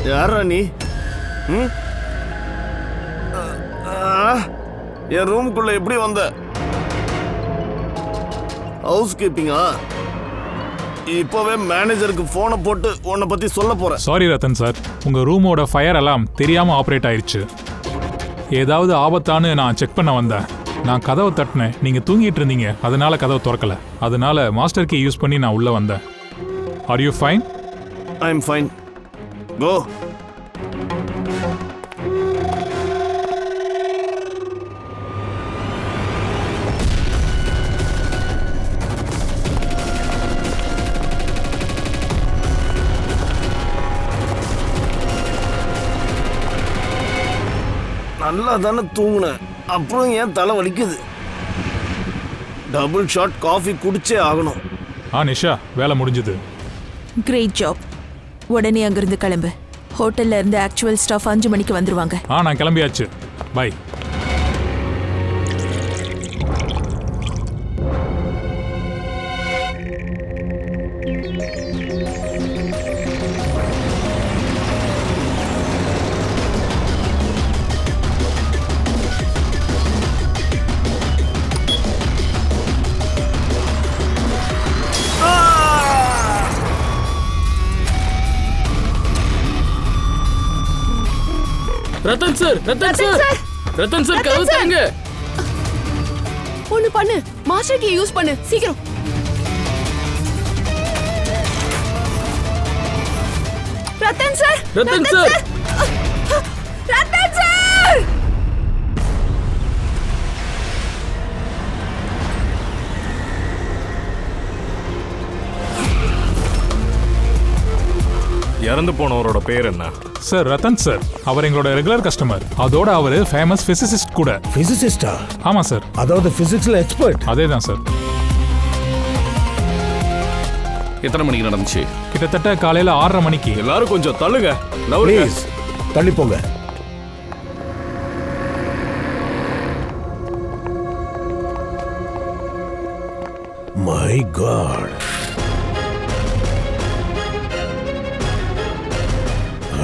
யாரா நீ? என் ரூமுக்குள்ள எப்படி வந்த? ஹவுஸ் கீப்பிங்கா? இப்பவே மேனேஜருக்கு போனை போட்டு உன்னை பத்தி சொல்ல போறேன். சாரி ரத்தன் சார், உங்க ரூமோட ஃபயர் அலாம் தெரியாம ஆப்ரேட் ஆயிடுச்சு. ஏதாவது ஆபத்தான்னு நான் செக் பண்ண வந்தேன். நான் கதவை தட்டினேன், நீங்க தூங்கிட்டு இருந்தீங்க, அதனால கதவை திறக்கல. அதனால மாஸ்டர் கீ யூஸ் பண்ணி நான் உள்ள வந்தேன். Are you fine? I am fine. Go. நல்லா தானே தூங்குனேன், அப்புறம் ஏன் தலை வலிக்குது? டபுள் ஷாட் காஃபி குடிச்சே ஆகணும். நிஷா, வேலை முடிஞ்சது. Great job. உடனே அங்கிருந்து கிளம்பு. ஹோட்டல்ல இருந்து ஆக்சுவல் ஸ்டாஃப் 5 மணிக்கு வந்துருவாங்க. நான் கிளம்பியாச்சு. Bye. Ratan sir, Ratan sir, Ratan sir, கதவு திறங்க. ஒண்ணு பண்ணு, மாஸ்டர் கீ யூஸ் பண்ணு, சீக்கிரம். Ratan sir, Ratan sir, Ratan sir. இறந்து போனவரோட பேர் என்ன? சார் ரத்தன் சார், அவர் எங்களோட ரெகுலர் கஸ்டமர். அதோட அவர் ஃபேமஸ் பிசிசிஸ்ட் கூட. பிசிசிஸ்டா? ஆமா சார். அதாவது பிசிக்ஸ்ல எக்ஸ்பர்ட்? அதேதான் சார். எத்தனை மணிக்கு நடந்துச்சு? கிட்டத்தட்ட காலையில 6:30 மணிக்கு. எல்லாரும் கொஞ்சம் தள்ளுங்க. ப்ளீஸ் தள்ளி போங்க. மை காட்,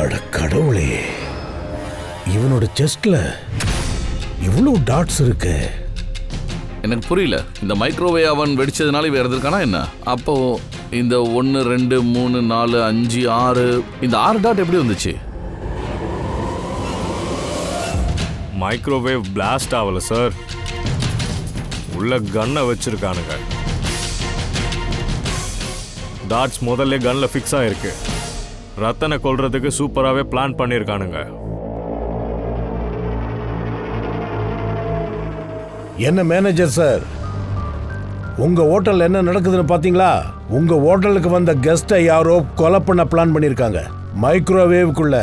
அட கடவுளே, இவனோட செஸ்ட்ல இவ்வளவு டாட்ஸ் இருக்கு. எனக்கு புரியல, இந்த மைக்ரோவேவ் அவன் வெடிச்சதுனால இவன் இறந்துருக்கானா என்ன? அப்போ இந்த 1 2 3 4 5 6 இந்த 6 டாட் எப்படி வந்துச்சு? மைக்ரோவேவ் பிளாஸ்ட் ஆகல சார், உள்ள கன்னை வச்சிருக்கானுங்க. டாட்ஸ் முதல்ல கன்ல ஃபிக்ஸ் ஆயிருக்கு. ரத்தனை கொல்றதுக்கு சூப்பராகவே பிளான் பண்ணியிருக்கானுங்க. என்ன மேனேஜர் சார், உங்க ஹோட்டல் என்ன நடக்குதுன்னு பாத்தீங்களா? உங்க ஹோட்டலுக்கு வந்த கெஸ்டை யாரோ கொலை பண்ண பிளான் பண்ணிருக்காங்க. மைக்ரோவேவுக்குள்ள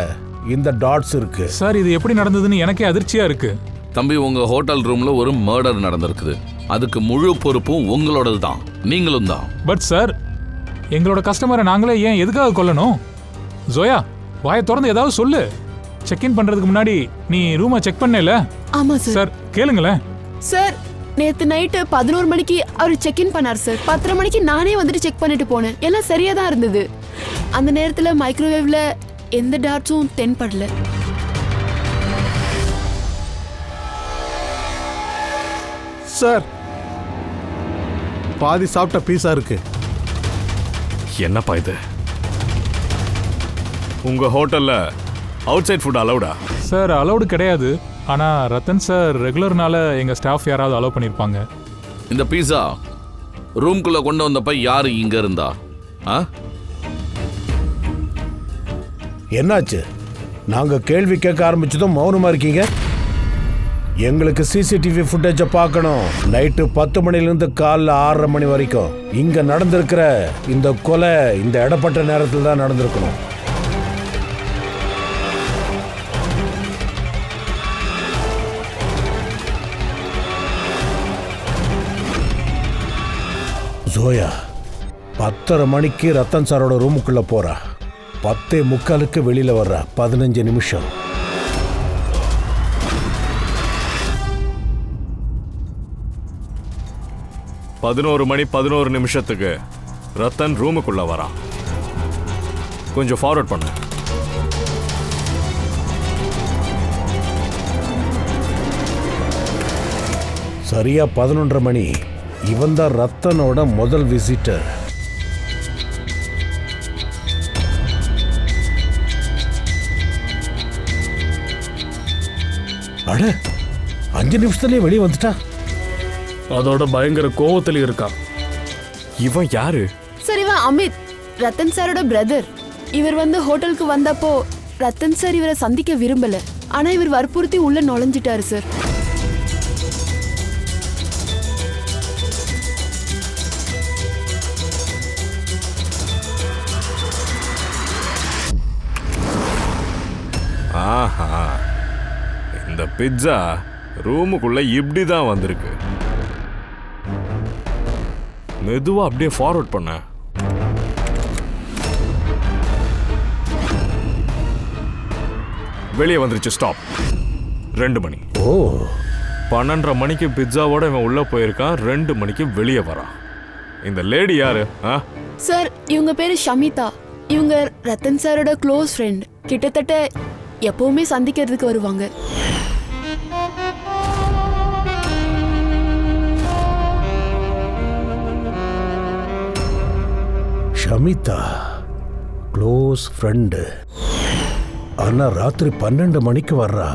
இந்த டாட்ஸ் இருக்கு. சார், இது எப்படி நடந்ததுன்னு எனக்கே அதிர்ச்சியா இருக்கு. தம்பி, உங்க ஹோட்டல் ரூம்ல ஒரு மர்டர் நடந்திருக்குது. அதுக்கு முழு பொறுப்பும் உங்களோடது தான், நீங்களும் தான். பட் சார், எங்களோட கஸ்டமரை நாங்களே ஏன் எதுக்காக கொல்லணும்? ஜோயா, வாயை திறந்து ஏதாவது சொல்லு. செக் இன் பண்றதுக்கு முன்னாடி நீ ரூமை செக் பண்ணல? ஆமா சார். சார் கேளுங்களேன். சார், நேத்து நைட்டு 11 மணிக்கு அவர் செக் இன் பண்ணார் சார். 10:30 மணிக்கு நானே வந்துட்டு செக் பண்ணிட்டு போனேன். எல்லாம் சரியா தான் இருந்தது. அந்த நேரத்துல மைக்ரோவேவ்ல எந்த டாட்ஸும் தென்படல. சார், பாதி சாப்பிட்ட பீஸா இருக்கு. என்னப்பா இது? உங்க ஹோட்டல்ல அவுட் சைட் ஃபுட் அலௌடா? சார், அலௌடு கிடையாது. ஆனா ரத்தன் சார் ரெகுலர்னால எங்க ஸ்டாஃப் யாராவது அலோவ் பண்ணிருப்பாங்க. இந்த பீஸா ரூம்குள்ள கொண்டு வந்தப்ப யாரு இங்க இருந்தா? என்னாச்சு? நாங்க கேள்வி கேட்க ஆரம்பிச்சதும் மௌனமா இருக்கீங்க. எங்களுக்கு சிசிடிவி ஃபுட்டேஜை பார்க்கணும். நைட்டு 10 மணிலிருந்து காலைல 6:30 மணி வரைக்கும் இங்க நடந்திருக்கிற இந்த கொலை இந்த இடப்பட்ட நேரத்தில் தான் நடந்திருக்கணும். ஜோயா 10:30 மணிக்கு ரத்தன் சாரோட ரூமுக்குள்ள போறா. 10:45 வெளியில வர்றா. 15 நிமிஷம். 11 மணி 11 நிமிஷத்துக்கு ரத்தன் ரூமுக்குள்ள வரான். கொஞ்சம் ஃபார்வர்ட் பண்ணு. சரியா 11:30 மணி. இவன் தான் ரத்தனோட முதல் விசிட்டர். அட 5 நிமிஷத்துலயே வெளியே வந்துட்டா. அதோட பயங்கர கோவத்துல இருக்கான். இவன் யாரு? சார் இவன் அமித், ரத்தன் சாரோட பிரதர். இவர் வந்து ஹோட்டலுக்கு வந்தப்போ ரத்தன் சார் இவரை சந்திக்க விரும்பல. ஆனா இவர் வற்புறுத்தி உள்ள நுழைஞ்சிட்டாரு சார். ஆஹா, இந்த பிட்சா ரூமுக்குள்ள இப்படி தான் வந்திருக்கு. மெதுவா அப்படியே ஃபார்வர்ட் பண்ண. வெளியே வந்துருச்சு. ஸ்டாப். 2 மணி. ஓ, 12:30 மணிக்கு பிட்சாவோட இவன் உள்ள போயிருக்கான். 2 மணிக்கு வெளியே வரான். இந்த லேடி யாரு? சார் இவங்க பேரு ஷமிதா. இவங்க ரத்தன் சாரோட க்ளோஸ் ஃப்ரெண்ட். கிட்டத்தட்ட எப்பவுமே சந்திக்கிறதுக்கு வருவாங்க. Shamita close friend. ஆனா ராத்திரி 12 மணிக்கு வர்றா,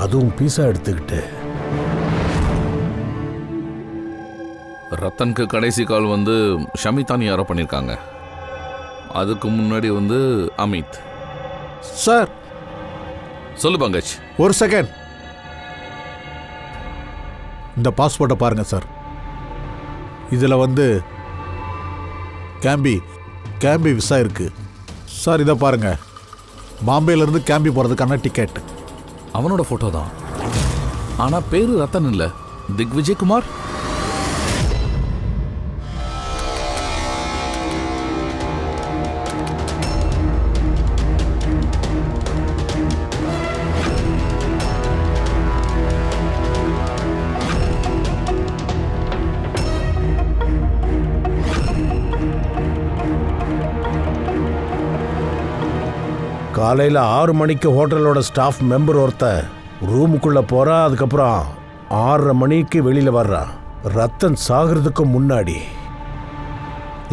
அதுவும் பீஸா எடுத்துக்கிட்டு. ரத்தனுக்கு கடைசி கால் வந்து ஷமிதான் யாரோ பண்ணியிருக்காங்க. அதுக்கு முன்னாடி வந்து அமித். சார் சொல்லு பங்கஜ். ஒரு செகண்ட். இந்த பாஸ்போர்ட்டை பாருங்க சார். இதில் வந்து கேம்பி விசா இருக்கு சார். இதை பாருங்க, பாம்பேலேருந்து கேம்பி போகிறதுக்கான டிக்கெட். அவனோட ஃபோட்டோ தான். ஆனால் பேரு ரத்தன் இல்லை, திக்விஜயகுமார். காலையில் 6 மணிக்கு ஹோட்டலோட ஸ்டாஃப் மெம்பர் ஒருத்தன் ரூமுக்குள்ளே போகிறா. அதுக்கப்புறம் 6:30 மணிக்கு வெளியில் வர்றா, ரத்தன் சாகிறதுக்கு முன்னாடி.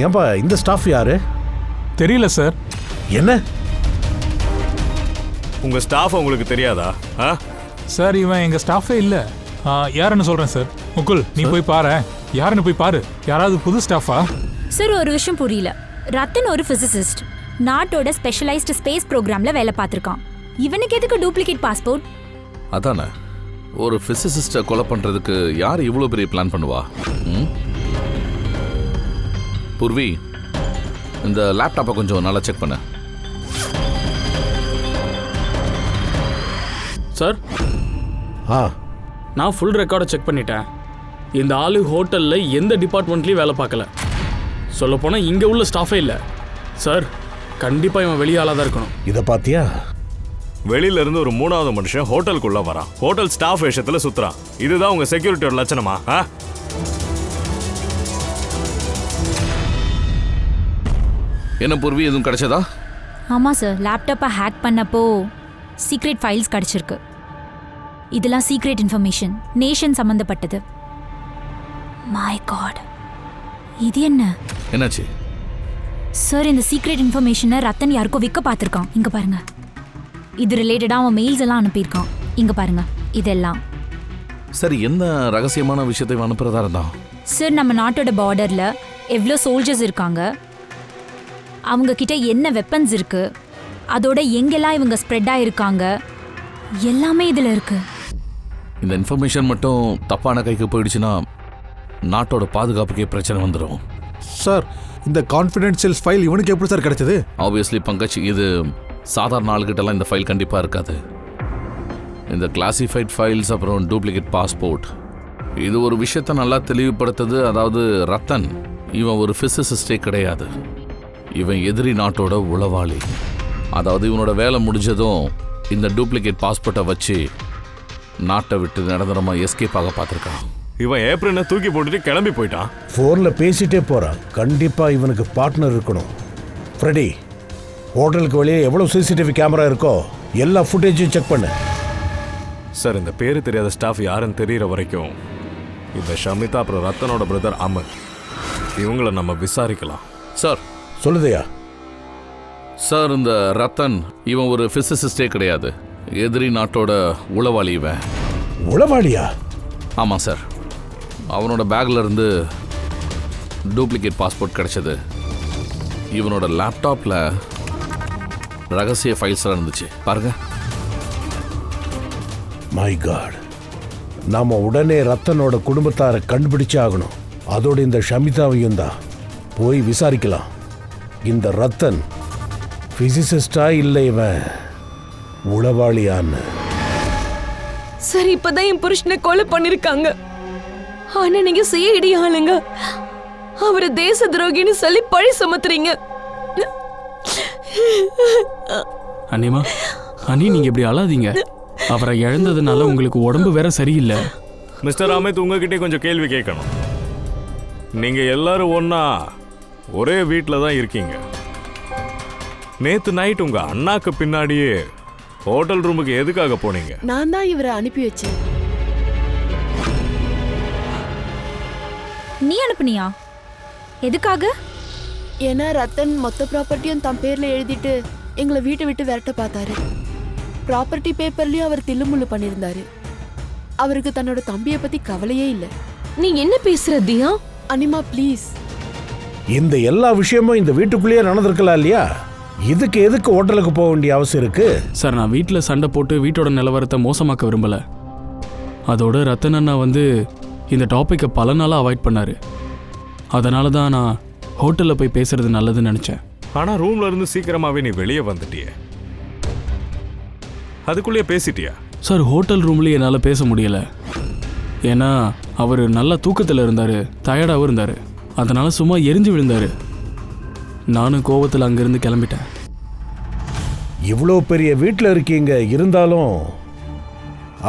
ஏன்பா இந்த ஸ்டாஃப் யாரு? தெரியல சார். என்ன உங்க ஸ்டாஃப் உங்களுக்கு தெரியாதா? சார் இவன் எங்கள் ஸ்டாஃபே இல்லை. யாருன்னு சொல்கிறேன் சார். முகுல் நீ போய் பாரு. யாருன்னு போய் பாரு. யாராவது புது ஸ்டாஃபா? சார் ஒரு விஷயம் புரியல. ரத்தன் ஒரு பிசிசிஸ்ட், நாட்டோட ஸ்பெஷலைஸ்டு ஸ்பேஸ் ப்ரோக்ராம்ல வேலை பார்த்திருக்கான். இவனுக்கு எதுக்கு டூப்ளிகேட் பாஸ்போர்ட்? அதானே, ஒரு பிசிசிஸ்டை கொலை பண்றதுக்கு யார் இவ்வளோ பெரிய பிளான் பண்ணுவா? பூர்வி, இந்த லேப்டாப்பை கொஞ்சம் நல்லா செக் பண்ண. சார் நான் ஃபுல் ரெக்கார்டை செக் பண்ணிட்டேன். இந்த ஆளு ஹோட்டலில் எந்த டிபார்ட்மெண்ட்லேயும் வேலை பார்க்கல. சொல்லப்போனால் இங்கே உள்ள ஸ்டாஃபே இல்லை சார். கண்டிப்பாக இவன் வெளியாளாக தான் இருக்கணும். இதை பார்த்தியா? வெளியில இருந்து ஒரு 3வது மனுஷன் ஹோட்டலுக்குள்ள வரான். ஹோட்டல் ஸ்டாஃப் வேஷத்துல சுத்துறான். இதுதான் உங்க செக்யூரிட்டியோட லட்சணமா? என்ன பூர்வி, எதுவும் கிடைச்சதா? ஆமாம் சார், லேப்டாப்பை ஹேக் பண்ணப்போ சீக்ரெட் ஃபைல்ஸ் கிடச்சிருக்கு. இதெல்லாம் சீக்ரெட் இன்ஃபர்மேஷன், நேஷன் சம்மந்தப்பட்டது. மை காட், இது என்ன? என்னாச்சு சார்? இந்த சீக்ரெட் இன்ஃபர்மேஷனை ரத்தன் யாருக்கோ விற்க பார்த்துருக்கான். இங்கே பாருங்க, இது ரிலேட்டடாக அவன் மெயில்ஸ் எல்லாம் அனுப்பியிருக்கான். இங்கே பாருங்க, இதெல்லாம். சரி, என்ன ரகசியமான விஷயத்தை அனுப்புறதா இருந்தான்? சார், நம்ம நாட்டோட பார்டரில் எவ்வளோ சோல்ஜர்ஸ் இருக்காங்க, அவங்க கிட்ட என்ன வெப்பன்ஸ் இருக்கு, அதோட எங்கெல்லாம் இவங்க ஸ்ப்ரெட் ஆயிருக்காங்க, எல்லாமே இதில் இருக்கு. இந்த இன்ஃபர்மேஷன் மட்டும் தப்பான கைக்கு போயிடுச்சுன்னா நாட்டோட பாதுகாப்புக்கே பிரச்சனை வந்துடும். சார், இந்த கான்ஃபிடென்ஷியல் ஃபைல் இவனுக்கு எப்படி சார் கிடைச்சது? ஆப்வியஸ்லி பங்கஜ், இது சாதாரண ஆளுகிட்டலாம் இந்த ஃபைல் கண்டிப்பாக இருக்காது. இந்த கிளாசிஃபைட் ஃபைல்ஸ், அப்புறம் டூப்ளிகேட் பாஸ்போர்ட், இது ஒரு விஷயத்த நல்லா தெளிவுபடுத்துது. அதாவது ரத்தன் இவன் ஒரு ஃபிசிசிஸ்டே கிடையாது, இவன் எதிரி நாட்டோட உளவாளி. அதாவது இவனோட வேலை முடிஞ்சதும் இந்த டூப்ளிகேட் பாஸ்போர்ட்டை வச்சு நாட்டை விட்டு நிரந்தரமாக எஸ்கேப் ஆக பார்த்துருக்கான். இவன் ஏப்ரனை தூக்கி போட்டுட்டு கிளம்பி போயிட்டான். ஃபோன்ல பேசிட்டே போறான். கண்டிப்பா இவனுக்கு பார்ட்னர் இருக்கணும். ஃப்ரெடி, ஹோட்டலுக்கு வெளியே எவ்வளவு சிசிடிவி கேமரா இருக்கோ எல்லா ஃபுட்டேஜையும் செக் பண்ணு. சார், இந்த பேரு தெரியாத ஸ்டாஃப் யாருன்னு தெரியற வரைக்கும் இந்த ஷமிதா அப்புறம் ரத்தனோட பிரதர் அமர் இவங்கள நம்ம விசாரிக்கலாம். சார் சொல்லுதையா? சார், இந்த ரத்தன் இவன் ஒரு பிசிசிஸ்டே கிடையாது. எதிரி நாட்டோட உளவாளி இவன். உளவாளியா? ஆமாம் சார். அவனோட பேக்ல இருந்து டூப்ளிகேட் பாஸ்போர்ட் கிடைச்சது. இவனோட லேப்டாப்ல ரகசிய ஃபைல்ஸ் இருந்துச்சு பாருங்க. மை காட், நாம உடனே ரத்தனோட குடும்பத்தாரை கண்டுபிடிச்சே ஆகணும். அதோட இந்த ஷமிதாவையும் தான் போய் விசாரிக்கலாம். இந்த ரத்தன் பிசிசிஸ்டா இல்லை இவன் உளவாளியான்னு. சார், இப்பதான் என் புருஷனை கொலை பண்ணிருக்காங்க. ஆனா நீங்க சிஐடி ஆளுங்க அவரை தேச துரோகின்னு சொல்லி பழி சுமத்துறீங்க. அண்ணிமா, அண்ணி நீங்க இப்படி அழாதீங்க. அவரை இழந்ததுனால உங்களுக்கு உடம்பு வேற சரியில்லை. மிஸ்டர் அமித், உங்ககிட்ட கொஞ்சம் கேள்வி கேட்கணும். நீங்க எல்லாரும் ஒன்னா ஒரே வீட்டில் தான் இருக்கீங்க. நேத்து நைட் உங்க அண்ணாக்கு பின்னாடியே ஹோட்டல் ரூமுக்கு எதுக்காக போனீங்க? நான் தான் இவரை அனுப்பி வச்சேன். நீ அனுப்புனியா? எதுக்காக? ஏன்னா ரத்தன் மொத்த ப்ராப்பர்ட்டியும் தன் பேர்ல எழுதிட்டு எங்களை வீட்டை விட்டு விரட்ட பார்த்தாரு. ப்ராப்பர்ட்டி பேப்பர்லயும் அவர் தில்லுமுள்ளு பண்ணியிருந்தாரு. அவருக்கு தன்னோட தம்பியை பத்தி கவலையே இல்லை. நீ என்ன பேசுற தியா? அனிமா ப்ளீஸ். இந்த எல்லா விஷயமும் இந்த வீட்டுக்குள்ளேயே நடந்திருக்கலாம் இல்லையா? இதுக்கு எதுக்கு ஹோட்டலுக்கு போக வேண்டிய அவசியம் இருக்கு? சார், நான் வீட்டில் சண்டை போட்டு வீட்டோட நிலவரத்தை மோசமாக்க விரும்பல. அதோட ரத்தன் அண்ணா இந்த டாப்பிக்கை பல நாளாக அவாய்ட் பண்ணாரு. அதனால தான் நான் ஹோட்டலில் போய் பேசுறது நல்லதுன்னு நினச்சேன். ஆனால் ரூம்ல இருந்து சீக்கிரமாவே நீ வெளியே வந்துட்டிய. அதுக்குள்ளேயே பேசிட்டியா? சார், ஹோட்டல் ரூம்லேயே என்னால் பேச முடியல. ஏன்னா அவர் நல்லா தூக்கத்தில் இருந்தார், டயர்டாகவும் இருந்தார். அதனால சும்மா எரிஞ்சு விழுந்தார். நானும் கோவத்தில் அங்கேருந்து கிளம்பிட்டேன். இவ்வளோ பெரிய வீட்டில் இருக்கீங்க, இருந்தாலும்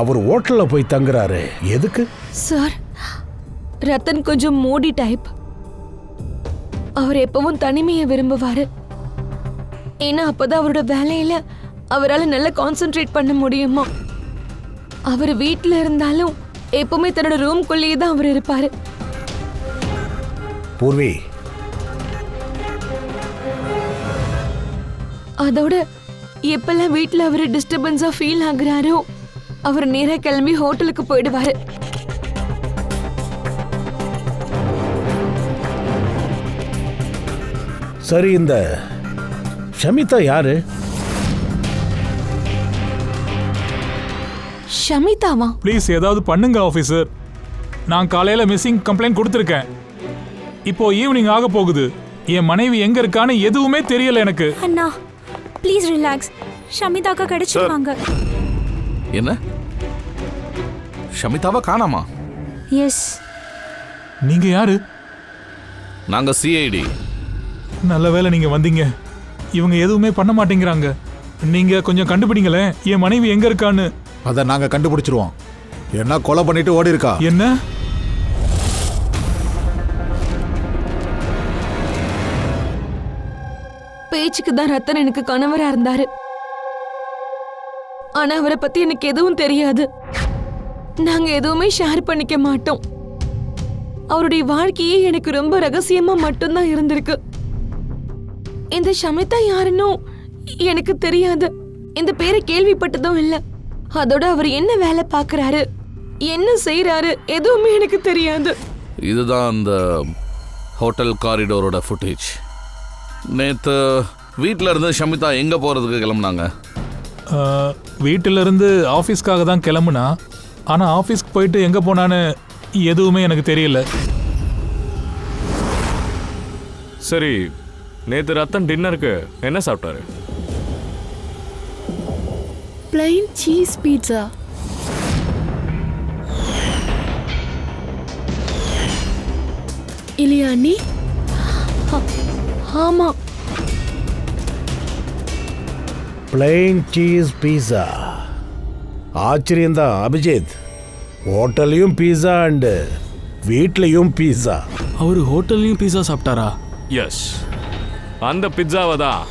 அவர் ஹோட்டலில் போய் தங்குறாரு. எதுக்கு? சார், ரத்தன் கொஞ்சம் மூடி டைப். அவர் எப்பவும் தனிமையை விரும்புவாரு. ஏன்னா அப்பதான் அவரோட வேலையில அவரால் நல்லா கான்சென்ட்ரேட் பண்ண முடியுமா. அவர் வீட்டில் இருந்தாலும் எப்பவுமே தன்னோட ரூம்குள்ளேயே தான் அவர் இருப்பாரு. பூர்வி, அதோட எப்பெல்லாம் வீட்டில் அவர் டிஸ்டர்பன்ஸா ஃபீல் ஆகுறாரோ அவர் நேரா கிளம்பி ஹோட்டலுக்கு போயிடுவாரு. சரி, இந்த ஷமிதா யாரு? ஷமிதாவா? ப்ளீஸ் ஏதாவது பண்ணுங்க ஆஃபீஸர். நான் காலையில் மிஸ்ஸிங் கம்ப்ளைண்ட் கொடுத்துருக்கேன். இப்போ ஈவினிங் ஆக போகுது. என் மனைவி எங்க இருக்கான்னு எதுவுமே தெரியல எனக்கு. அண்ணா ப்ளீஸ் ரிலாக்ஸ். ஷமிதாக்கா கிடைச்சிருவாங்க. என்ன, ஷமிதாவா காணாமா? எஸ். நீங்க யாரு? நாங்க சிஐடி. நல்ல வேளை நீங்க வந்தீங்க. இவங்க எதுவுமே பண்ண மாட்டேங்கிறாங்க. நீங்க கொஞ்சம் கண்டுபிடிங்களேன், என் மனைவி எங்க இருக்கான்னு. அதை நாங்க கண்டுபிடிச்சிருவோம். என்ன கொலை பண்ணிட்டு ஓடி இருக்கா? என்ன? பேச்சுக்கு தான் ரத்தன் எனக்கு கணவரா இருந்தாரு. ஆனா அவரை பத்தி எனக்கு எதுவும் தெரியாது. நாங்க எதுவுமே ஷேர் பண்ணிக்க மாட்டோம். அவருடைய வாழ்க்கையே எனக்கு ரொம்ப ரகசியமா மட்டும்தான் இருந்திருக்கு. இந்த ஷமிதா யாருன்னு எனக்கு தெரியாது. இந்த பேரை கேள்விப்பட்டதும் இல்ல. அதோட அவர் என்ன வேலை பார்க்கறாரு, என்ன செய்யறாரு எதுவுமே எனக்கு தெரியாது. இதுதான் அந்த ஹோட்டல் காரிடோரோட ஃபுட்டேஜ். நேற்று வீட்டில் இருந்து ஷமிதா எங்கே போகிறதுக்கு கிளம்புனாங்க? வீட்டிலிருந்து ஆஃபீஸ்க்காக தான் கிளம்புனா. ஆனால் ஆஃபீஸ்க்கு போயிட்டு எங்கே போனான்னு எதுவுமே எனக்கு தெரியல. சரி, நேற்று ரத்தன் டின்னருக்கு என்ன சாப்பிட்டாரு? Plain cheese pizza. இல்லையா அண்ணி? ஆமா, பிளைன் சீஸ் பீஸா. ஆச்சரியம்தான் அபிஜித். ஹோட்டல்லையும் பீஸா அண்டு வீட்லேயும் பீஸா. அவர் ஹோட்டல்லையும் பீஸா சாப்பிட்டாரா? எஸ், அந்த பிட்சாவை தான்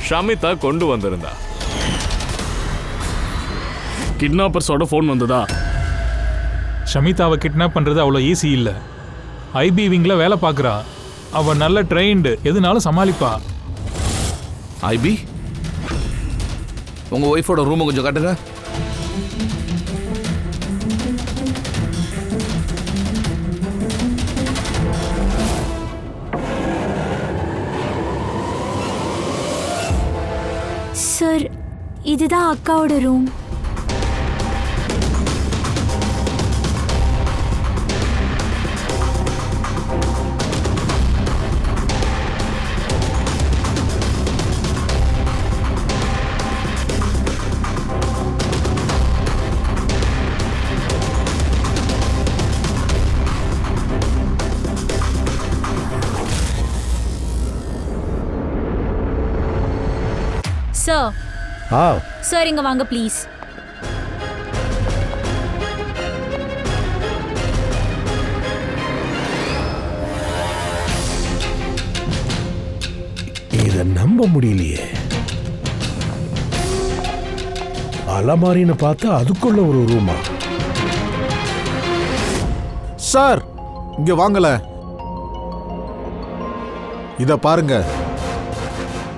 ஷமிதா கொண்டு வந்திருந்தா. கிட்னாப்பர்ஸோட ஃபோன் வந்ததா? ஷமிதாவை கிட்னாப் பண்ணுறது அவ்வளோ ஈஸி இல்லை. ஐபி விங்கில் வேலை பார்க்குறா. அவள் நல்ல ட்ரெயின்டு, எதுனாலும் சமாளிப்பா. ஐபி, உங்கள் ஒய்ஃபோட ரூமை கொஞ்சம் காட்டுங்க. சார், இதுதான் அக்காவோட ரூம். சார், சார் இங்க வாங்க ப்ளீஸ். இதை நம்ப முடியலையே. அலமாரின்னு பார்த்தா அதுக்குள்ள ஒரு ரூமா? சார் இங்க வாங்கல, இத பாருங்க,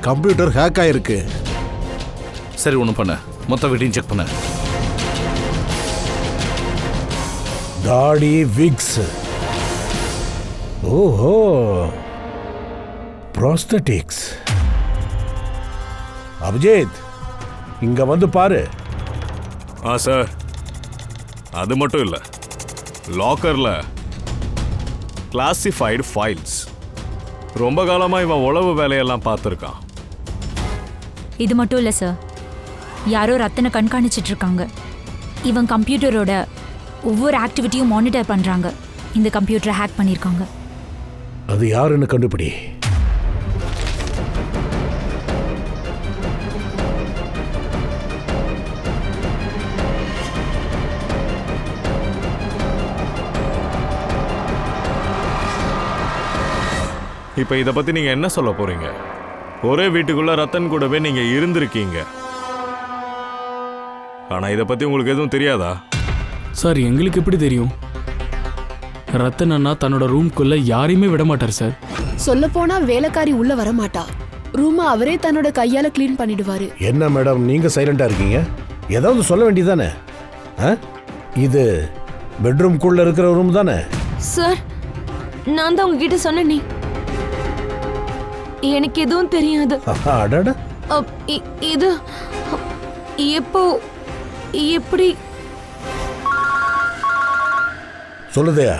கம்ப்யூட்டர் ஹேக் ஆயிருக்கு. சரி, ஒன்று பண்ண, மொத்த வீட்டையும் செக் பண்ண. தாடி, விக்ஸ், ஓஹோ, ப்ராஸ்தட்டிக்ஸ். அபிஜித், இங்க வந்து பாரு. சார், அது மட்டும் இல்லை, லாக்கர்ல கிளாசிஃபைடு ஃபைல்ஸ். ரொம்ப காலமாக இவன் உளவு வேலையெல்லாம் பார்த்துருக்கான். இது மட்டும் இல்லை சார், யாரோ ரத்தனை கண்காணிச்சிட்டு இருக்காங்க. இவன் கம்ப்யூட்டரோட ஒவ்வொரு ஆக்டிவிட்டியும் மானிட்டர் பண்ணுறாங்க. இந்த கம்ப்யூட்டரை ஹேக் பண்ணியிருக்காங்க. அது யாருன்னு கண்டுபிடி. இப்போ இதை பற்றி நீங்கள் என்ன சொல்ல போகிறீங்க? ஒரே வீட்டுக்குள்ளே ரத்தன் கூடவே நீங்கள் இருந்திருக்கீங்க. ஆனால் இதை பற்றி உங்களுக்கு எதுவும் தெரியாதா? சார், எங்களுக்கு எப்படி தெரியும்? ரத்தன் அண்ணா தன்னோட ரூம்குள்ள யாரையுமே விட மாட்டார் சார். சொல்ல போனா வேலைக்காரி உள்ள வர மாட்டா. ரூமை அவரே தன்னோட கையால கிளீன் பண்ணிடுவாரு. என்ன மேடம், நீங்க சைலண்டா இருக்கீங்க? ஏதாவது சொல்ல வேண்டியதானே? இது பெட்ரூம்குள்ள இருக்கிற ரூம் தானே? சார், நான் தான் உங்ககிட்ட சொன்னேனே, எனக்கு எதுவும் தெரியாது. அடடா, இது எப்போ எப்படி சொல்லுதையா?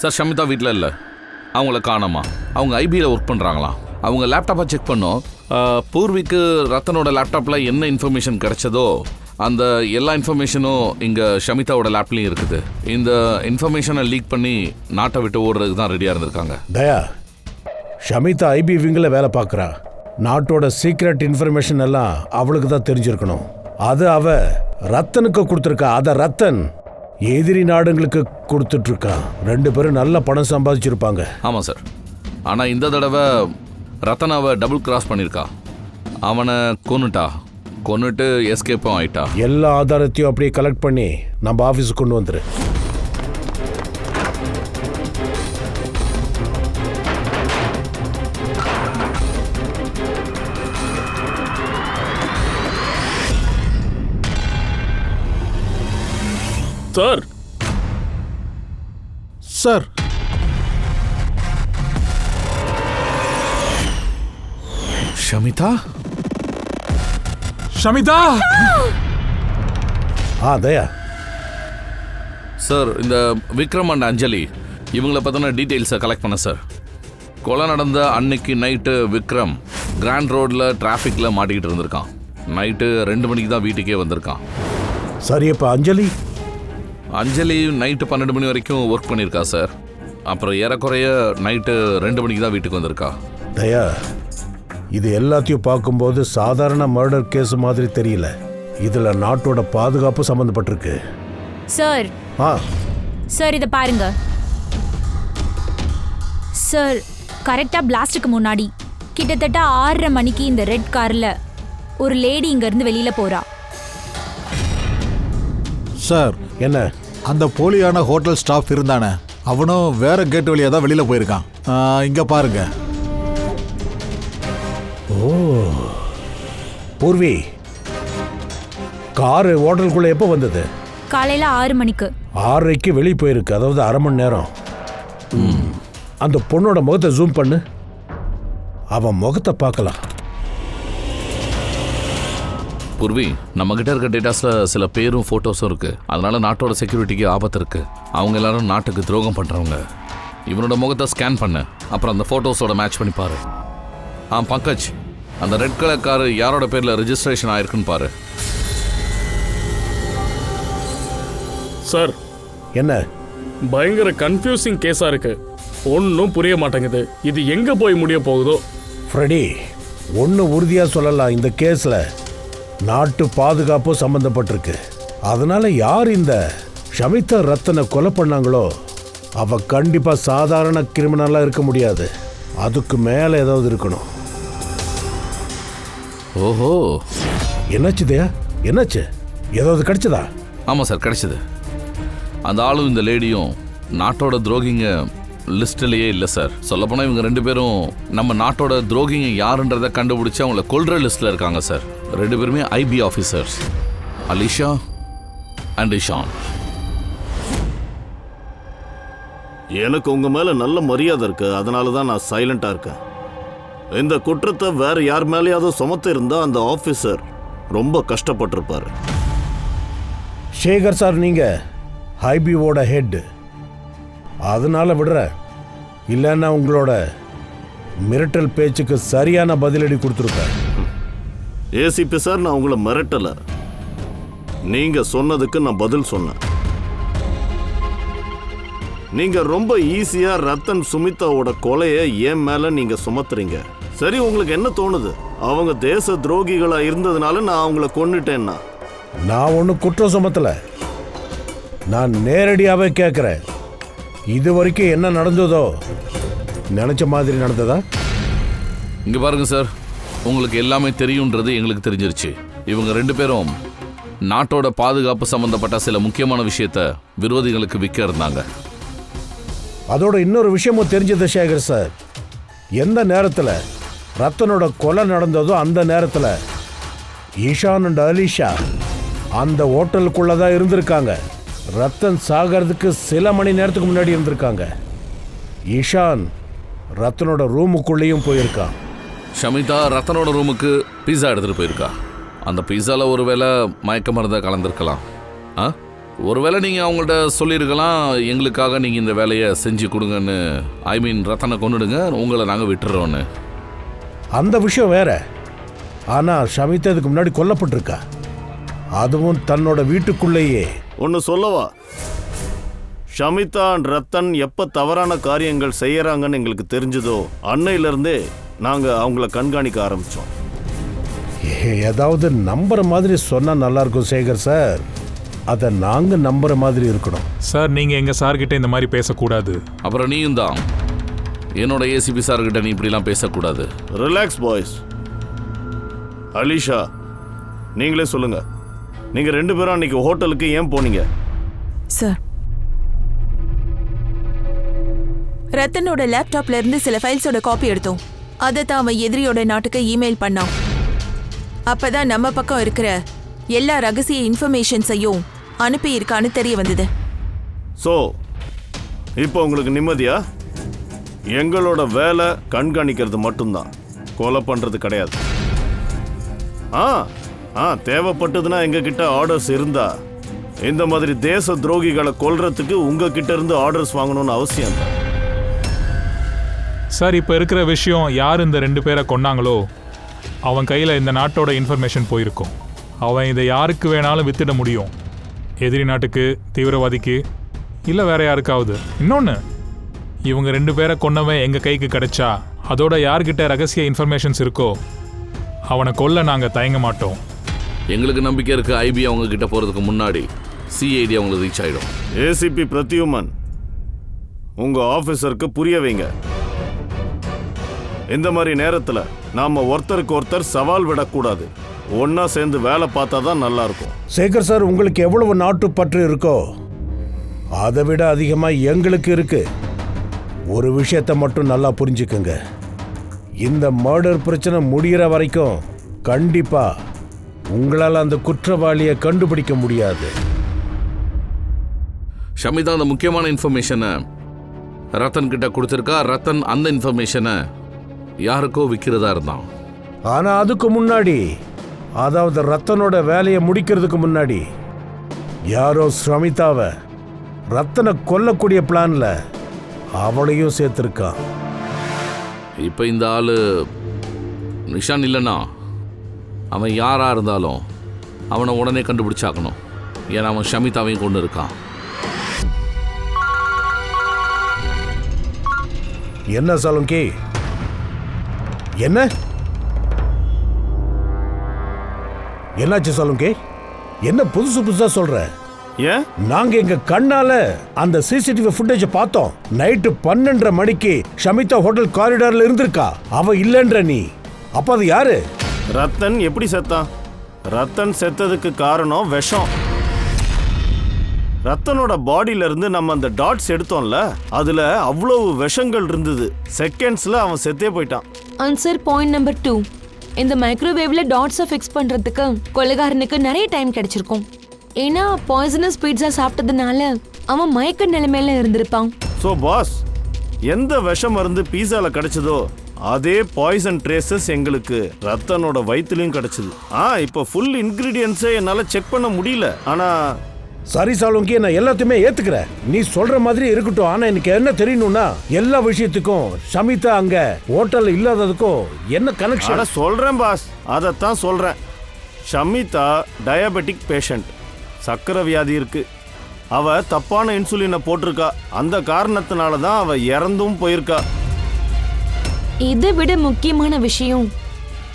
சார், ஷமிதா வீட்டில் இல்லை, அவங்கள காணோமா. அவங்க ஐபியில் ஒர்க் பண்ணுறாங்களாம். அவங்க லேப்டாப்பை செக் பண்ணோம். பூர்விக்கு ரத்தனோட லேப்டாப்பில் என்ன இன்ஃபர்மேஷன் கிடைச்சதோ அந்த எல்லா இன்ஃபர்மேஷனும் இங்கே ஷமிதாவோட லேப்லேயும் இருக்குது. இந்த இன்ஃபர்மேஷனை லீக் பண்ணி நாட்டை விட்டு ஓடுறதுக்கு தான் ரெடியாக இருந்திருக்காங்க. தயா, ஷமிதா ஐபி விங்கில் வேலை பார்க்குறா. நாட்டோட சீக்ரெட் இன்ஃபர்மேஷன் எல்லாம் அவளுக்கு தான் தெரிஞ்சிருக்கணும். அது அவ ரத்தனுக்கு கொடுத்துருக்கா. அதை ரத்தன் எதிரி நாடுங்களுக்கு கொடுத்துட்டு இருக்கான். 2 பேரும் நல்ல பணம் சம்பாதிச்சிருப்பாங்க. ஆமாம் சார், ஆனால் இந்த தடவை ரத்தனாவை டபுள் கிராஸ் பண்ணியிருக்கா. அவனை கொன்னுட்டு எஸ்கேப்பும் ஆயிட்டா. எல்லா ஆதாரத்தையும் அப்படியே கலெக்ட் பண்ணி நம்ம ஆஃபீஸுக்கு கொண்டு வந்துரு. Sir, sir, Shamita Shamita! Daya sir, இந்த விக்ரம் அண்ட் அஞ்சலி இவங்களை பற்றின டீட்டெயில்ஸை கலெக்ட் பண்ண சார். கொலை நடந்த அன்னைக்கு நைட்டு விக்ரம் கிராண்ட் ரோடில் டிராஃபிக்கில் மாட்டிக்கிட்டு இருந்திருக்கான். நைட்டு 2 மணிக்கு தான் வீட்டுக்கே வந்திருக்கான். சரி, இப்போ அஞ்சலி நைட்டு 12 மணி வரைக்கும் ஒர்க் பண்ணியிருக்கா சார். அப்புறம் ஏறக்குறைய நைட்டு 2 மணிக்கு தான் வீட்டுக்கு வந்திருக்கா. தயா, இது எல்லாத்தையும் பார்க்கும்போது சாதாரண மர்டர் கேஸ் மாதிரி தெரியல. இதுல நாட்டோட பாதுகாப்பு சம்பந்தப்பட்டிருக்கு. சார், ஆ சார் இதை பாருங்க சார். கரெக்டா பிளாஸ்டுக்கு முன்னாடி கிட்டத்தட்ட 6:30 மணிக்கு இந்த ரெட் கார்ல ஒரு லேடி இங்க இருந்து வெளியில போறா. சார், என்ன? அந்த போலியான ஹோட்டல் ஸ்டாஃப் இருந்தானே, அவனும் வேற கேட் வழியாக தான் வெளியில் போயிருக்கான். இங்கே பாருங்க. ஓ பூர்வி, காரு ஹோட்டலுக்குள்ள எப்போ வந்தது? காலையில 6 மணிக்கு. 6:30க்கு வெளியே போயிருக்கு, அதாவது அரை மணி நேரம். அந்த பொண்ணோட முகத்தை ஜூம் பண்ணு, அவன் முகத்தை பார்க்கலாம். பூர்வி, நம்ம கிட்ட இருக்க டேட்டாஸ்ல சில பேரும் போட்டோஸும் இருக்கு. அதனால நாட்டோட செக்யூரிட்டிக்கு ஆபத்து இருக்கு. அவங்க எல்லாரும் நாட்டுக்கு துரோகம் பண்றவங்க. இவனோட முகத்தை ஸ்கேன் பண்ணு, அப்புறம் அந்த போட்டோஸோட மேட்ச் பண்ணி பாரு. பங்கஜ், அந்த ரெட் கலர் கார் யாரோட பேர்ல ரெஜிஸ்ட்ரேஷன் ஆயிருக்குன்னு பாரு. சார், என்ன? பயங்கர கன்ஃபியூசிங் கேஸா இருக்கு. ஒன்றும் புரிய மாட்டேங்குது. இது எங்க போய் முடிய போகுதோ? ஃப்ரெடி, ஒன்று உறுதியாக சொல்லலாம், இந்த கேஸில் நாட்டு பாதுகாப்பு சம்மந்தப்பட்டிருக்கு. அதனால யார் இந்த ஷமிதா ரத்தனை கொலை பண்ணாங்களோ அவ கண்டிப்பாக சாதாரண கிரிமினலாக இருக்க முடியாது. அதுக்கு மேலே ஏதாவது இருக்கணும். ஓஹோ, என்னாச்சு தயா? என்னாச்சு? ஏதாவது கிடைச்சதா? ஆமாம் சார், கிடைச்சது. அந்த ஆளும் இந்த லேடியும் நாட்டோட துரோகிங்க லிஸ்ட்லேயே இல்லை சார். சொல்லப்போனால் இவங்க 2 பேரும் நம்ம நாட்டோட துரோகிங்க யாருன்றதை கண்டுபிடிச்சி அவங்கள கொல்ற லிஸ்ட்டில் இருக்காங்க சார். 2 பேருமே IP officers, Alisha and Ishaan. எனக்கு உங்க மேல நல்ல மரியாதை இருக்கு, அதனால தான் நான் சைலண்டா இருக்கேன். இந்த குற்றத்தை வேற யார் மேலேயாவது சுமத்து இருந்தா அந்த ஆபீசர் ரொம்ப கஷ்டப்பட்டிருப்பாரு. சேகர் சார், நீங்க ஐபிஓட ஹெட், அதனால விடுற. இல்லைன்னா உங்களோட மிரட்டல் பேச்சுக்கு சரியான பதிலடி கொடுத்துருப்பேன். ஏசிபி சார், நான் உங்களை மிரட்டல. நீங்க சொன்னதுக்கு நான் பதில் சொன்னேன். நீங்க ரொம்ப ஈஸியா ரத்தன் சுமிதாவோட கொலையை என் மேல நீங்க சுமத்துறீங்க. சரி, உங்களுக்கு என்ன தோணுது? அவங்க தேச துரோகிகளா இருந்ததுனால நான் அவங்கள கொன்னுட்டேன்னா? நான் ஒன்றும் குற்றம் சுமத்தல, நான் நேரடியாகவே கேட்குறேன். இது வரைக்கும் என்ன நடந்ததோ நினைச்ச மாதிரி நடந்ததா? இங்கே பாருங்க சார், உங்களுக்கு எல்லாமே தெரியுன்றது எங்களுக்கு தெரிஞ்சிருச்சு. இவங்க 2 பேரும் நாட்டோட பாதுகாப்பு சம்பந்தப்பட்ட சில முக்கியமான விஷயத்த விரோதிகளுக்கு விற்க இருந்தாங்க. அதோட இன்னொரு விஷயமும் தெரிஞ்சது சேகர் சார். எந்த நேரத்தில் ரத்தனோட கொலை நடந்ததோ அந்த நேரத்தில் ஈஷான் அண்ட் அலிஷா அந்த ஹோட்டலுக்குள்ளே தான் இருந்திருக்காங்க. ரத்தன் சாகிறதுக்கு சில மணி நேரத்துக்கு முன்னாடி இருந்திருக்காங்க. ஈஷான் ரத்தனோட ரூமுக்குள்ளேயும் போயிருக்கான். ஷமிதா ரத்தனோட ரூமுக்கு பீஸா எடுத்துகிட்டு போயிருக்கா. அந்த பீஸாவில் ஒருவேளை மயக்க மருந்தை கலந்துருக்கலாம். ஒருவேளை நீங்கள் அவங்கள்ட்ட சொல்லியிருக்கலாம், எங்களுக்காக நீங்கள் இந்த வேலையை செஞ்சு கொடுங்கன்னு. ரத்தனை கொண்டுடுங்க, உங்களை நாங்கள் விட்டுறோன்னு. அந்த விஷயம் வேற. ஆனால் ஷமிதா இதுக்கு முன்னாடி கொல்லப்பட்டிருக்கா, அதுவும் தன்னோட வீட்டுக்குள்ளேயே. ஒன்று சொல்லவா? ஷமிதா அண்ட் ரத்தன் எப்போ தவறான காரியங்கள் செய்யறாங்கன்னு எங்களுக்கு தெரிஞ்சதோ அன்னையிலிருந்தே நாங்கள் அவங்கள கண்காணிக்க ஆரம்பித்தோம். ஏதாவது நம்புற மாதிரி சொன்னால் நல்லா இருக்கும் சேகர் சார். அதை நாங்கள் நம்புற மாதிரி இருக்கணும் சார். நீங்கள் எங்கள் சார்கிட்ட இந்த மாதிரி பேசக்கூடாது. அப்புறம் நீயும் தான் என்னோட ஏசிபி சார்கிட்ட நீ இப்படிலாம் பேசக்கூடாது. Relax boys. அலிஷா, நீங்களே சொல்லுங்க, நீங்க 2 பேரும் அன்னைக்கு ஹோட்டலுக்கு ஏன் போனீங்க? சார், ரத்தனோட லேப்டாப்ல இருந்து சில ஃபைல்ஸோட காப்பி எடுத்தோம். அதை தான் அவன் எதிரியோட நாட்டுக்கு இமெயில் பண்ணான். அப்பதான் நம்ம பக்கம் இருக்கிற எல்லா ரகசிய இன்ஃபர்மேஷன்ஸையும் அனுப்பி இருக்கான்னு தெரிய வந்தது. ஸோ இப்போ உங்களுக்கு நிம்மதியா? எங்களோட வேலை கண்காணிக்கிறது மட்டும்தான், கொலை பண்றது கிடையாது. தேவைப்பட்டதுன்னா எங்ககிட்ட ஆர்டர்ஸ் இருந்தா இந்த மாதிரி தேச துரோகிகளை கொல்றதுக்கு உங்ககிட்ட இருந்து ஆர்டர்ஸ் வாங்கணும்னு அவசியம் இல்லை. சார், இப்போ இருக்கிற விஷயம், யார் இந்த 2 பேரை கொன்னாங்களோ அவன் கையில் இந்த நாட்டோட இன்ஃபர்மேஷன் போயிருக்கும். அவன் இதை யாருக்கு வேணாலும் வித்துட முடியும். எதிரி நாட்டுக்கு, தீவிரவாதிக்கு, இல்லை வேற யாருக்காவது. இன்னொன்று, இவங்க 2 பேரை கொன்னவன் எங்கள் கைக்கு கிடைச்சா அதோட யார்கிட்ட ரகசிய இன்ஃபர்மேஷன்ஸ் இருக்கோ அவனை கொல்ல நாங்கள் தயங்க மாட்டோம். எங்களுக்கு நம்பிக்கை இருக்கு, ஐபி அவங்க கிட்ட போகிறதுக்கு முன்னாடி சிஐடி அவங்களுக்கு ரீச் ஆகிடும். ஏசிபி பிரத்யுமன், உங்க ஆபீசருக்கு புரிய வைங்க. இந்த மாதிரி நேரத்துல நாம ஒருத்தருக்கு ஒருத்தர் சவால் விடக்கூடாது. ஒன்னா சேர்ந்து வேலை பார்த்தா தான் நல்லா இருக்கும். சேகர் சார், உங்களுக்கு எவ்வளவு நாட்டுப்பற்று இருக்கோ அதை விட அதிகமா எங்களுக்கு இருக்கு. ஒரு விஷயத்தை மட்டும் நல்லா புரிஞ்சுக்குங்க. இந்த மர்டர் பிரச்சனை முடிகிற வரைக்கும் கண்டிப்பா உங்களால் அந்த குற்றவாளியை கண்டுபிடிக்க முடியாது. ஷமிதா அந்த முக்கியமான இன்ஃபர்மேஷனை ரத்தன் கிட்ட கொடுத்துருக்கா. ரத்தன் அந்த இன்ஃபர்மேஷனை யாருக்கோ விற்கிறதா இருந்தான். ஆனா அதுக்கு முன்னாடி, அதாவது ரத்தனோட வேலையை முடிக்கிறதுக்கு முன்னாடி யாரோ ஷமிதாவை ரத்தனை கொல்லக்கூடிய பிளான்ல அவளையும் சேர்த்திருக்கான். இப்போ இந்த ஆளு நிஷான் இல்லைன்னா அவன் யாரா இருந்தாலும் அவனை உடனே கண்டுபிடிச்சாக்கணும். ஏன்னா அவன் ஷமிதாவையும் கொண்டு இருக்கான். என்ன சாலுங்கி? என்ன என்னாச்சு சாலுங்கி? என்ன புதுசு புதுசா சொல்ற? ஏன்? நாங்க எங்க கண்ணால அந்த சிசிடிவி ஃபுட்டேஜ் பார்த்தோம். நைட்டு 12:30 மணிக்கு ஷமிதா ஹோட்டல் காரிடார்ல இருந்திருக்கா. அவ இல்லன்ற நீ. அப்ப அது யாரு? ரத்தன் எப்படி செத்தான்? ரத்தன் செத்ததுக்கு காரணம் விஷம். ரத்தனோட பாடியில இருந்து நம்ம அந்த டாட்ஸ் எடுத்தோம்ல, அதுல அவ்வளவு விஷங்கள் இருந்தது. செகண்ட்ஸ்ல அவன் செத்தே போயிட்டான். Answer point number 2. இந்த மைக்ரோவேவ்ல டாட்ஸை ஃபிக்ஸ் பண்றதுக்கு கொலைகாரனுக்கு நிறைய டைம் கிடைச்சிருக்கும். ஏன்னா பாய்சனஸ் பீட்சா சாப்பிட்டதுனால அவன் மயக்க நிலைமையில இருந்திருப்பான். ஸோ பாஸ், எந்த விஷம் மருந்து பீஸால கிடைச்சதோ அதே பாய்சன் ட்ரேசஸ் எங்களுக்கு ரத்தனோட வயிற்றுலையும் கிடைச்சது. இப்போ ஃபுல் இன்கிரீடியன்ஸை என்னால் செக் பண்ண முடியல. ஆனா சரி சாலுங்கி, நான் எல்லாத்தையுமே ஏத்துக்கிறேன். நீ சொல்ற மாதிரி இருக்கட்டும். ஆனா எனக்கு என்ன தெரியணும்னா, எல்லா விஷயத்துக்கும் ஷமிதா அங்க ஹோட்டல்ல இல்லாததுக்கும் என்ன கனெக்ஷன்? சொல்றேன் பாஸ், அதைத்தான் சொல்றேன். ஷமிதா டயபெட்டிக் பேஷண்ட், சக்கரை வியாதி இருக்கு. அவ தப்பான இன்சுலினை போட்டிருக்கா. அந்த காரணத்தினால தான் அவ இறந்தும் போயிருக்கா. இதை விட முக்கியமான விஷயம்,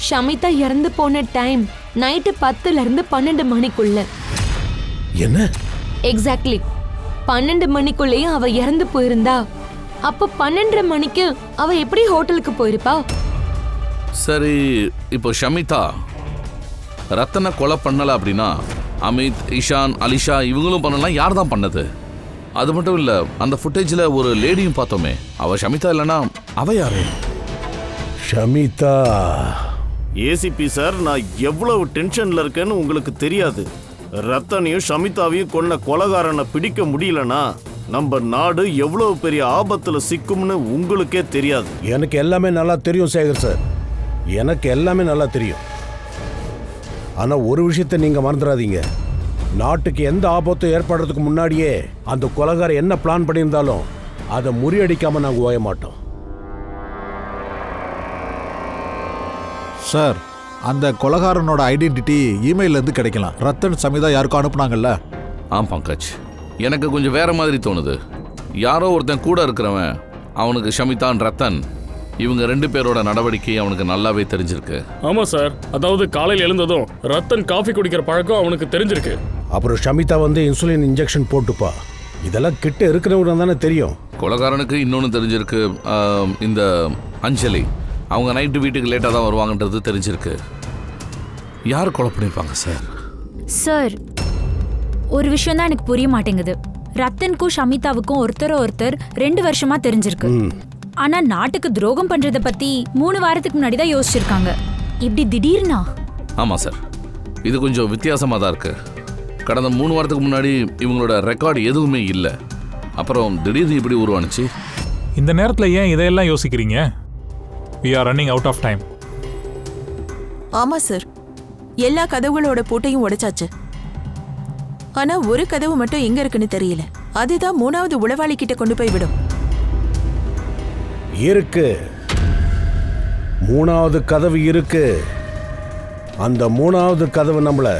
ஷமிதா இறந்து போன டைம் நைட்டு 10ல இருந்து 12 மணிக்குள்ள. என்ன? எக்ஸாக்ட்லி 12 மணிக்குள்ளேயே அவ இறந்து போயிருந்தா, அப்ப 12:30 மணிக்கு அவ எப்படி ஹோட்டலுக்கு போயிருப்பா? சரி, இப்போ ஷமிதா ரத்தனை கொலை பண்ணல அப்படின்னா அமித், இஷான், அலிஷா இவங்களும் பண்ணலாம். யார் தான் பண்ணது? அது மட்டும் இல்லை, அந்த ஃபுட்டேஜில் ஒரு லேடியும் பார்த்தோமே, அவ ஷமிதா இல்லைன்னா அவ யாரு? ஷமிதா. ஏசிபி சார், நான் எவ்வளவு டென்ஷன்ல இருக்கேன்னு உங்களுக்கு தெரியாது. ரத்தனையும் ஷமிதாவையும் கொன்ன கொலைகாரனை பிடிக்க முடியலனா நம்ம நாடு எவ்வளவு பெரிய ஆபத்துல சிக்கும்னு உங்களுக்கே தெரியாது. எனக்கு எல்லாமே நல்லா தெரியும் சேகர் சார், எனக்கு எல்லாமே நல்லா தெரியும். ஆனா ஒரு விஷயத்தை நீங்க மறந்துடாதீங்க. நாட்டுக்கு எந்த ஆபத்தும் ஏற்படுறதுக்கு முன்னாடியே அந்த கொலைகாரன் என்ன பிளான் பண்ணியிருந்தாலும் அதை முறியடிக்காம நாங்க ஓய மாட்டோம். சார், அந்த கொலகாரனோட ஐடென்டிட்டி இமெயில இருந்து கிடைக்கலாம். ரத்தன் சமிதா யாருக்கும் அனுப்புனாங்கல்ல? பங்கஜ், எனக்கு கொஞ்சம் வேற மாதிரி தோணுது. யாரோ ஒருத்தன் கூட இருக்கிறவன் அவனுக்கு ஷமிதான், ரத்தன் இவங்க 2 பேரோட நடவடிக்கை அவனுக்கு நல்லாவே தெரிஞ்சிருக்கு. ஆமா சார், அதாவது காலையில் எழுந்ததும் ரத்தன் காஃபி குடிக்கிற பழக்கம் அவனுக்கு தெரிஞ்சிருக்கு. அப்புறம் ஷமிதா இன்சுலின் இன்ஜெக்ஷன் போட்டுப்பா. இதெல்லாம் கிட்ட இருக்கிறவங்க தானே தெரியும். கொலைகாரனுக்கு இன்னொன்று தெரிஞ்சிருக்கு. இந்த அஞ்சலி அவங்க நைட்டு வீட்டுக்கு லேட்டாக தான் வருவாங்கன்றது தெரிஞ்சிருக்கு. யார் கொலை பண்ணியிருப்பாங்க சார்? சார், ஒரு விஷயம் தான் எனக்கு புரிய மாட்டேங்குது. ரத்தனுக்கும் ஷமிதாவுக்கும் ஒருத்தர் 2 வருஷமா தெரிஞ்சிருக்கு. ஆனா நாட்டுக்கு துரோகம் பண்றத பத்தி 3 வாரத்துக்கு முன்னாடி தான் யோசிச்சிருக்காங்க. இப்படி திடீர்னா? ஆமா சார், இது கொஞ்சம் வித்தியாசமா தான் இருக்கு. கடந்த 3 வாரத்துக்கு முன்னாடி இவங்களோட ரெக்கார்டு எதுவுமே இல்லை. அப்புறம் திடீர்னு இப்படி உருவானுச்சு. இந்த நேரத்தில் ஏன் இதையெல்லாம் யோசிக்கிறீங்க? We are running out of time. ஆமா சார், எல்லா கதவுகளோட பூட்டையும் உடைச்சாச்சு. ஆனா ஒரு கதவு மட்டும் எங்க இருக்குன்னு தெரியல. அதுதான் 3வது உளவாளி கிட்ட கொண்டு போய் விடும். இருக்கு, 3வது கதவு இருக்கு. அந்த 3வது கதவு நம்மள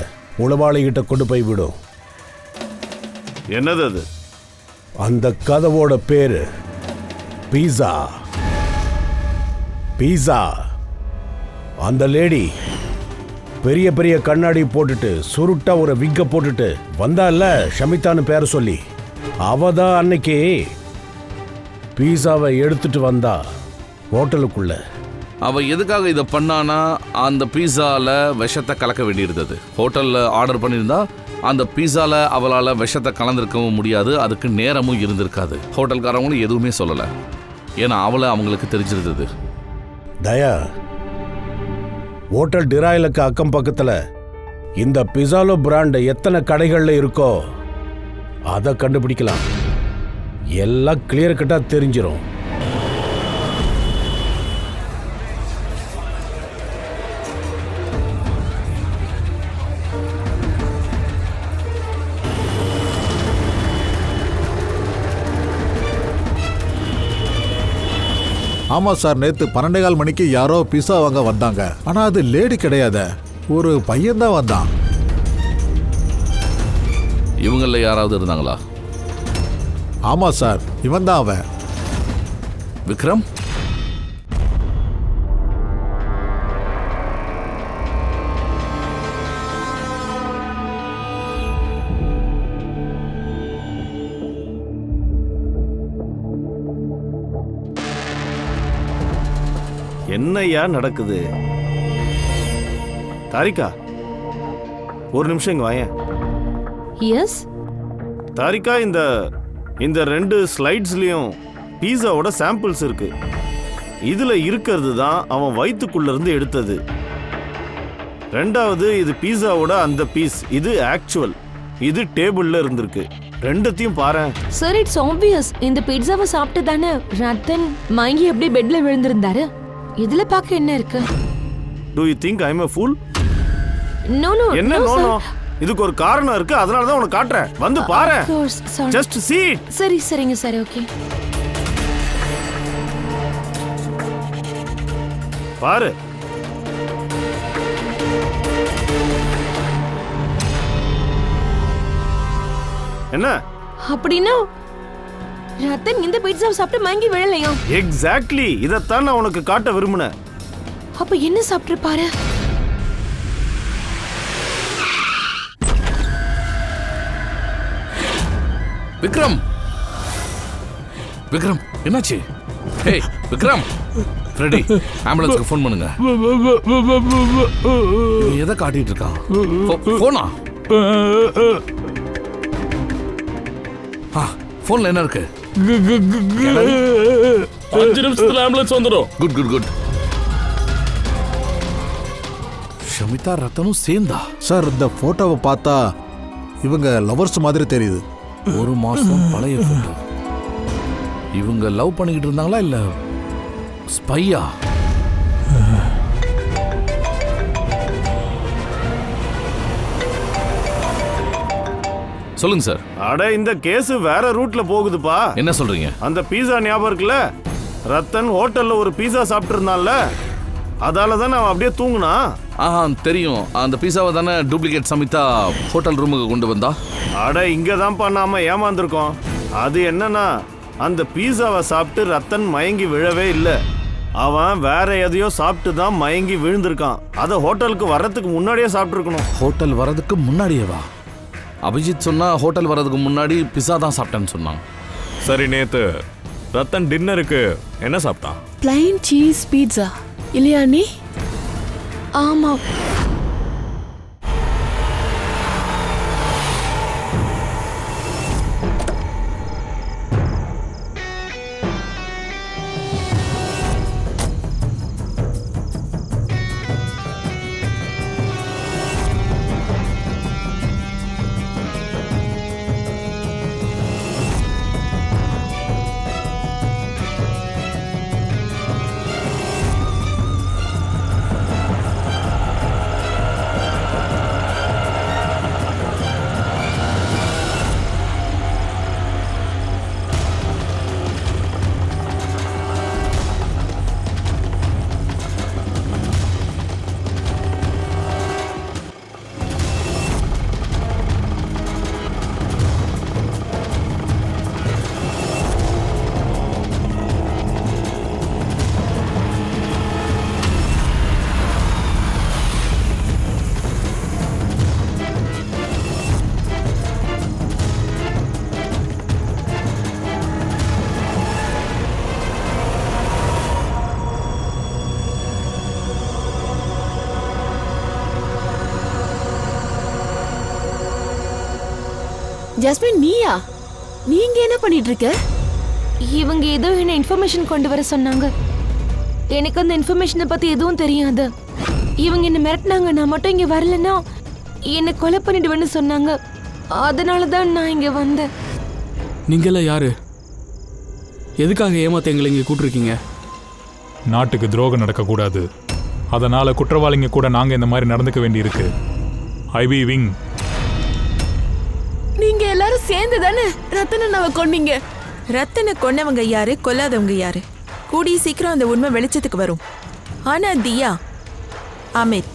உளவாளி கிட்ட கொண்டு போய் விடும். என்னது அது? அந்த கதவோட பேரு பீஸா. பீஸா. அந்த லேடி பெரிய பெரிய கண்ணாடி போட்டுட்டு சுருட்டா ஒரு விக்க போட்டுட்டு வந்தால ஷமிதான்னு பேர சொல்லி, அவ தான் அன்னைக்கு பீஸாவை எடுத்துட்டு வந்தா ஹோட்டலுக்குள்ள. அவ எதுக்காக இதை பண்ணானா, அந்த பீஸால விஷத்தை கலக்க வேண்டியிருந்தது. ஹோட்டல்ல ஆர்டர் பண்ணியிருந்தா அந்த பீஸால அவளால் விஷத்தை கலந்துருக்கவும் முடியாது, அதுக்கு நேரமும் இருந்திருக்காது. ஹோட்டல்காரவங்களும் எதுவுமே சொல்லலை, ஏன்னா அவளை அவங்களுக்கு தெரிஞ்சிருந்தது. தயா, ஹோட்டல் டிராயிலுக்கு அக்கம் பக்கத்துல இந்த பிசாலோ பிராண்ட் எத்தனை கடைகள்ல இருக்கோ அதை கண்டுபிடிக்கலாம். எல்லாம் கிளியர் கட்டா தெரிஞ்சிடும். ஆமாம் சார், நேற்று 12:15 மணிக்கு யாரோ பிஸா வாங்க வந்தாங்க. ஆனால் அது லேடி கிடையாது, ஒரு பையன்தான் வந்தான். இவங்கள யாராவது இருந்தாங்களா? ஆமாம் சார், இவன் தான் அவன். விக்ரம்? என்னையா நடக்குது? தாரிகா, ஒரு நிமிஷம் இங்க வாயேன். எஸ் தாரிகா, இந்த 2 ஸ்லைட்ஸ்லயும் பீஸாவோட சாம்பிள்ஸ் இருக்கு. இதுல இருக்கிறது தான் அவன் வயிற்றுக்குள்ள இருந்து எடுத்தது. ரெண்டாவது, இது பீஸாவோட அந்த பீஸ், இது ஆக்சுவல், இது டேபிள்ல இருந்திருக்கு. ரெண்டத்தையும் பாரு சார். இட்ஸ் ஆப்வியஸ், இந்த பீட்சாவை சாப்பிட்டு தானே ரத்தன் மயங்கி அப்படியே பெட்ல விழுந்திருந்தாரு. இதுல பார்க்க என்ன இருக்கு? Do you think I'm a fool? No no. என்ன நோ நோ? இதுக்கு ஒரு காரணம் இருக்கு, அதனால தான் உனக்கு காட்டுறேன். வந்து பாரு. Just see it. சரி சரிங்க சார், ஓகே. பாரு. என்ன? அப்படின்னா ரத்தன் இந்த பீட்சாவை சாப்பிட்டு மயங்கி விழலையா? எக்ஸாக்ட்லி, இதைத்தான் நான் உனக்கு காட்ட விரும்பினேன். அப்ப என்ன சாப்பிட்டு பாரு. விக்ரம், விக்ரம் என்னாச்சு? ஹே விக்ரம், ஃப்ரெடி, ஆம்புலன்ஸ்க்கு ஃபோன் பண்ணுங்க. எதை காட்டிட்டு இருக்கான்? போனா போன்ல என்ன இருக்கு? 5 நிமிஷத்துல ஆம்புலன்ஸ் வந்துடும். Good good good. ஷமிதா ரத்தனும் சேர்ந்தா? சார், இந்த போட்டோவை பார்த்தா இவங்க லவர்ஸ் மாதிரி தெரியுது. 1 மாசம் பழைய போட்டோ. இவங்க லவ் பண்ணிக்கிட்டு இருந்தாங்களா இல்ல ஸ்பையா? சொல்லுங்க சார். அட, இந்த கேஸ் வேற ரூட்ல போகுதுப்பா. என்ன சொல்றீங்க? அந்த பீஸா ஞாபகம் இருக்குல்ல? ரத்தன் ஹோட்டல்ல ஒரு பீஸா சாப்பிட்டு இருந்தான்ல, அதால தான் அவன் அப்படியே தூங்குனா. தெரியும். அந்த பீஸாவை தானே டூப்ளிகேட் சமிதா ஹோட்டல் ரூமுக்கு கொண்டு வந்தா. அட, இங்க தான் பண்ணாம ஏமாந்துருக்கோம். அது என்னன்னா, அந்த பீஸாவை சாப்பிட்டு ரத்தன் மயங்கி விழவே இல்லை. அவன் வேற எதையோ சாப்பிட்டு தான் மயங்கி விழுந்திருக்கான். அதை ஹோட்டலுக்கு வர்றதுக்கு முன்னாடியே சாப்பிட்டுருக்கணும். ஹோட்டல் வர்றதுக்கு முன்னாடியேவா? அபிஜித் சொன்னா ஹோட்டல் வர்றதுக்கு முன்னாடி பிஸா தான் சாப்பிட்டேன்னு சொன்னான். சரி, நேத்து ரத்தன் டின்னருக்கு என்ன சாப்பிட்டான்? பிளைன் சீஸ் பீட்சா இல்லையா நீ? ஆமா. ஜாஸ்மின் நீயா? நீங்க என்ன பண்ணிட்டு இருக்க? இவங்க ஏதோ என்ன இன்ஃபர்மேஷன் கொண்டு வர சொன்னாங்க. எனக்கு அந்த இன்ஃபர்மேஷனை பத்தி எதுவும் தெரியாது. இவங்க என்ன மிரட்டினாங்க, நான் மட்டும் இங்க வரலன்னா என்னை கொலை பண்ணிடுவேன்னு சொன்னாங்க. அதனால தான் நான் இங்க வந்தேன். நீங்கள யாரு? எதுக்காக ஏமாத்த எங்களை இங்கே கூட்டிருக்கீங்க? நாட்டுக்கு துரோகம் நடக்கக்கூடாது, அதனால குற்றவாளிங்க கூட நாங்க இந்த மாதிரி நடந்துக்க வேண்டியிருக்கு. IP wing. நீங்க எல்லாரும் சேர்ந்து தானே ரத்தன் அண்ணாவை கொன்னீங்க? ரத்தனை கொன்னவங்க யாரு, கொல்லாதவங்க யாரு? கூடிய சீக்கிரம் அந்த உண்மை வெளிச்சத்துக்கு வரும். ஆனா தியா, அமித்,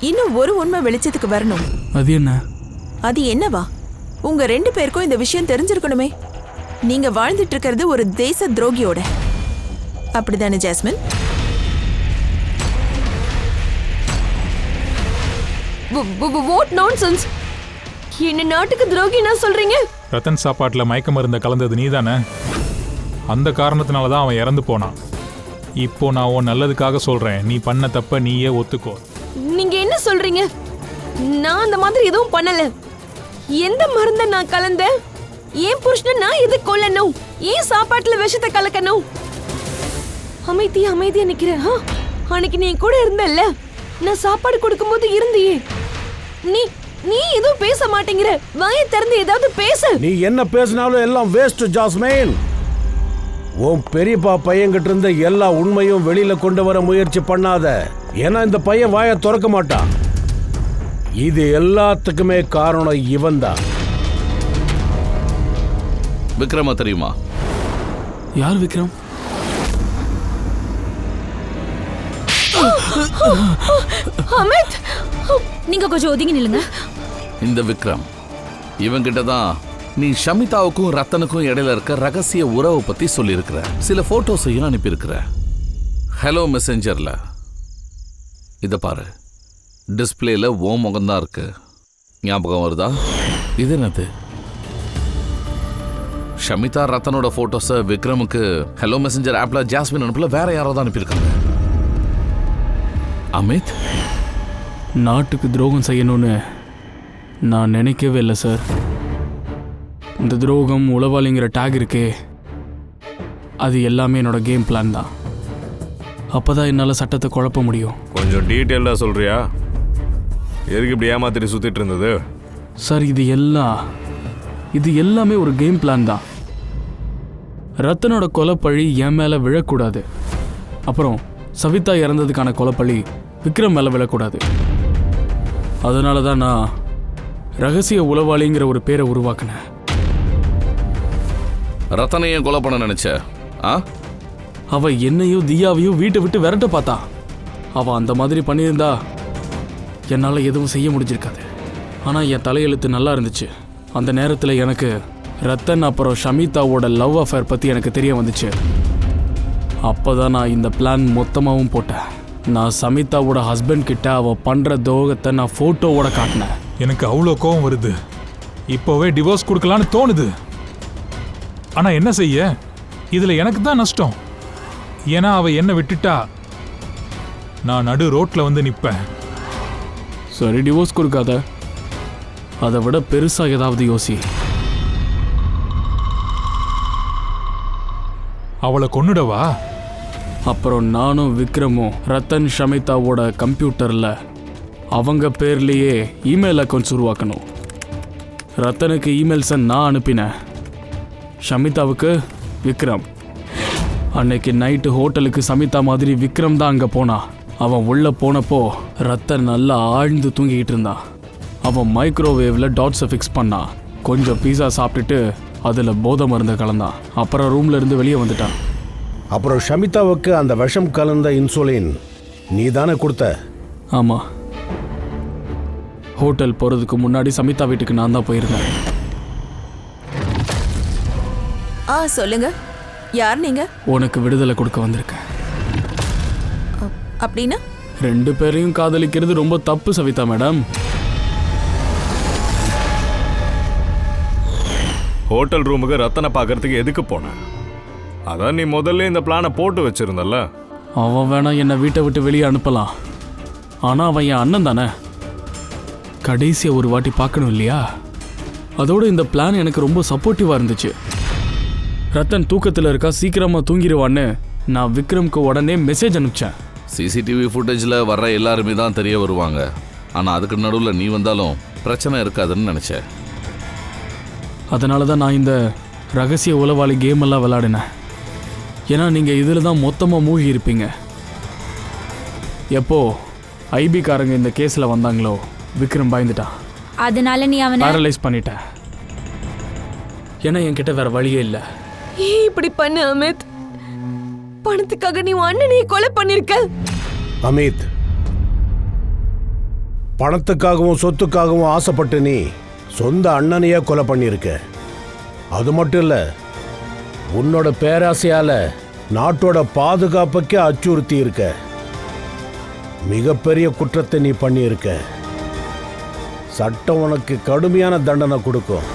இன்னும் ஒரு உண்மை வெளிச்சத்துக்கு வரணும். அது என்ன? அது என்னவா? உங்க 2 பேருக்கும் இந்த விஷயம் தெரிஞ்சிருக்கணுமே. நீங்க வாழ்ந்துட்டு இருக்கிறது ஒரு தேச துரோகியோட, அப்படிதானே ஜாஸ்மின்? What nonsense? என்ன நாட்டுக்கு துரோகி நான் சொல்றீங்க? ரத்தன் சாப்பாட்டில் மயக்க மருந்த கலந்தது நீதானே? அந்த காரணத்தினால தான் அவன் இறந்து போனான். இப்போ நான் உன் நல்லதுக்காக சொல்றேன், நீ பண்ண தப்ப நீயே ஒத்துக்கோ. நீங்க என்ன சொல்றீங்க? நான் அந்த மாதிரி எதுவும் பண்ணல. எந்த மருந்த நான் கலந்தேன்? ஏன் புருஷனை நான் எது கொல்லணும்? ஏன் சாப்பாட்டுல விஷத்தை கலக்கணும்? அமைதியா நிக்கிறேன். அன்னைக்கு நீ கூட இருந்தல்ல, நான் சாப்பாடு கொடுக்கும்போது இருந்தியே. நீ நீ எதுவும் பேச மாட்டேங்கிற. வாயை திறந்து ஏதாவது பேசு. நீ என்ன பேசினாலும் எல்லாம் வேஸ்ட் ஜாஸ்மின். உன் பெரியப்பா பையன்கிட்ட இருந்த எல்லா உண்மையும் வெளியில கொண்டு வர முயற்சி பண்ணாத. ஏன்னா இந்த பையன் வாயை திறக்க மாட்டான். இது எல்லாத்துக்குமே காரணம் இவன் தான். விக்ரமா தெரியுமா? யார் விக்ரம்? அமித், நீங்க கொஞ்சம் ஒதுங்கி நில்லுங்க. இந்த விக்ரம், இவங்கிட்ட தான் நீ ஷமிதாவுக்கும் ரத்தனுக்கும் இடையில இருக்க ரகசிய உறவை பத்தி சொல்லியிருக்கிற. சில போட்டோஸையும் அனுப்பியிருக்கிற. ஹலோ மெசஞ்சர்ல இதை பாரு, டிஸ்பிளேல ஓ முகம்தான் இருக்கு. ஞாபகம் வருதா? இது என்னது? ஷமிதா ரத்தனோட போட்டோஸை விக்ரமுக்கு ஹலோ மெசஞ்சர் ஆப்ல ஜாஸ்மின் அனுப்பல, வேற யாரோ தான் அனுப்பியிருக்காங்க. அமித், நாட்டுக்கு துரோகம் செய்யணும்னு நான் நினைக்கவே இல்லை சார். இந்த துரோகம், உளவாளிங்கிற டேக் இருக்கே, அது எல்லாமே என்னோட கேம் பிளான் தான். அப்போதான் என்னால் சட்டத்தை குழப்ப முடியும். கொஞ்சம் டீட்டெயிலாக சொல்றியா? எதுக்கு இப்படி ஏமாத்திட்டு சுத்திட்டு இருந்தது? சார், இது எல்லாமே ஒரு கேம் பிளான் தான். ரத்தனோட கொலைப்பழி என் மேலே விழக்கூடாது. அப்புறம் சவிதா இறந்ததுக்கான கொலைப்பழி விக்ரம் மேலே விழக்கூடாது. அதனால தான் நான் ரகசிய உளவாளிங்கிற ஒரு பேரை உருவாக்கினேன். ரத்தனையும் கொலை பண்ண நினைச்ச? அவ என்னையும் தியாவையும் வீட்டை விட்டு விரட்ட பார்த்தா. அவ அந்த மாதிரி பண்ணியிருந்தா என்னால் எதுவும் செய்ய முடிஞ்சிருக்காது. ஆனால் என் தலையெழுத்து நல்லா இருந்துச்சு. அந்த நேரத்தில் எனக்கு ரத்தன் அப்புறம் ஷமிதாவோட லவ் அஃபேர் பற்றி எனக்கு தெரிய வந்துச்சு. அப்போ தான் நான் இந்த பிளான் மொத்தமாகவும் போட்டேன். நான் சமிதாவோட ஹஸ்பண்ட் கிட்ட அவள் பண்ணுற துரோகத்தை நான் ஃபோட்டோவோட காட்டினேன். எனக்கு அவ்வளோ கோவம் வருது. இப்போவே டிவோர்ஸ் கொடுக்கலான்னு தோணுது. ஆனால் என்ன செய்ய, இதில் எனக்கு தான் நஷ்டம். ஏன்னா அவள் என்னை விட்டுட்டா நான் நடு ரோட்டில் வந்து நிற்பேன். சரி, டிவோர்ஸ் கொடுக்காத. அதை விட பெருசாக ஏதாவது யோசி. அவளை கொன்னுடவா? அப்புறம் நானும் விக்ரமும் ரத்தன் ஷமிதாவோட கம்ப்யூட்டரில் அவங்க பேர்லேயே இமெயில் அக்கௌண்ட்ஸ் உருவாக்கணும். ரத்தனுக்கு இமெயில்ஸை நான் அனுப்பினேன், ஷமிதாவுக்கு விக்ரம். அன்னைக்கு நைட்டு ஹோட்டலுக்கு சமிதா மாதிரி விக்ரம் தான் அங்கே போனான். அவன் உள்ளே போனப்போ ரத்தன் நல்லா ஆழ்ந்து தூங்கிக்கிட்டு இருந்தான். அவன் மைக்ரோவேவில் டாட்ஸை ஃபிக்ஸ் பண்ணான். கொஞ்சம் பீஸா சாப்பிட்டுட்டு அதில் போதை மருந்தை கலந்தான். அப்புறம் ரூம்ல இருந்து வெளியே வந்துட்டான். அப்புறம் ஷமிதாவுக்கு அந்த விஷம் கலந்த இன்சுலின் நீ தானே கொடுத்த? ஆமாம். ஹோட்டல் போகிறதுக்கு முன்னாடி சமிதா வீட்டுக்கு நான் தான் போயிருந்தேன். சொல்லுங்க, யார் நீங்க? உனக்கு விடுதலை கொடுக்க வந்திருக்கேன். அப்படின்னா 2 பேரையும் காதலிக்கிறது ரொம்ப தப்பு சவிதா மேடம். ஹோட்டல் ரூமுக்கு ரத்தனை பார்க்கறதுக்கு எதுக்கு போன? அதான் நீ முதல்ல இந்த பிளானை போட்டு வச்சிருந்தல்ல. அவன் வேணா என்னை வீட்டை விட்டு வெளியே அனுப்பலாம். ஆனால் அவன் என் அண்ணன் தானே. கடைசியை ஒரு வாட்டி பார்க்கணும் இல்லையா? அதோட இந்த பிளான் எனக்கு ரொம்ப சப்போர்ட்டிவாக இருந்துச்சு. ரத்தன் தூக்கத்தில் இருக்கா, சீக்கிரமாக தூங்கிடுவான்னு நான் விக்ரம்க்கு உடனே மெசேஜ் அனுப்பிச்சேன். சிசிடிவி ஃபுட்டேஜில் வர்ற எல்லாருமே தான் தெரிய வருவாங்க. ஆனால் அதுக்கு நடுவில் நீ வந்தாலும் பிரச்சனை இருக்காதுன்னு நினச்சேன். அதனால தான் நான் இந்த ரகசிய உளவாளி கேம் எல்லாம் விளையாடினேன். ஏன்னா நீங்கள் இதில் தான் மொத்தமாக மூழ்கி இருப்பீங்க. எப்போ ஐபிக்காரங்க இந்த கேஸில் வந்தாங்களோ விக்ரம் பயந்துட்டான். அதனால நீ அவனை பேரலைஸ் பண்ணிட்டேன். ஏன்னா என்கிட்ட வேற வழியே இல்லை. ஏன் இப்படி பண்ண அமித்? பணத்துக்காக நீ உன் அண்ணனையே கொலை பண்ணிருக்க. அமித், பணத்துக்காகவும் சொத்துக்காகவும் ஆசைப்பட்டு நீ சொந்த அண்ணனையே கொலை பண்ணியிருக்க. அது மட்டும் இல்ல, உன்னோட பேராசையால நாட்டோட பாதுகாப்புக்கே அச்சுறுத்தி இருக்க. மிகப்பெரிய குற்றத்தை நீ பண்ணியிருக்க. சட்டம் உனக்கு கடுமையான தண்டனை கொடுக்கும்.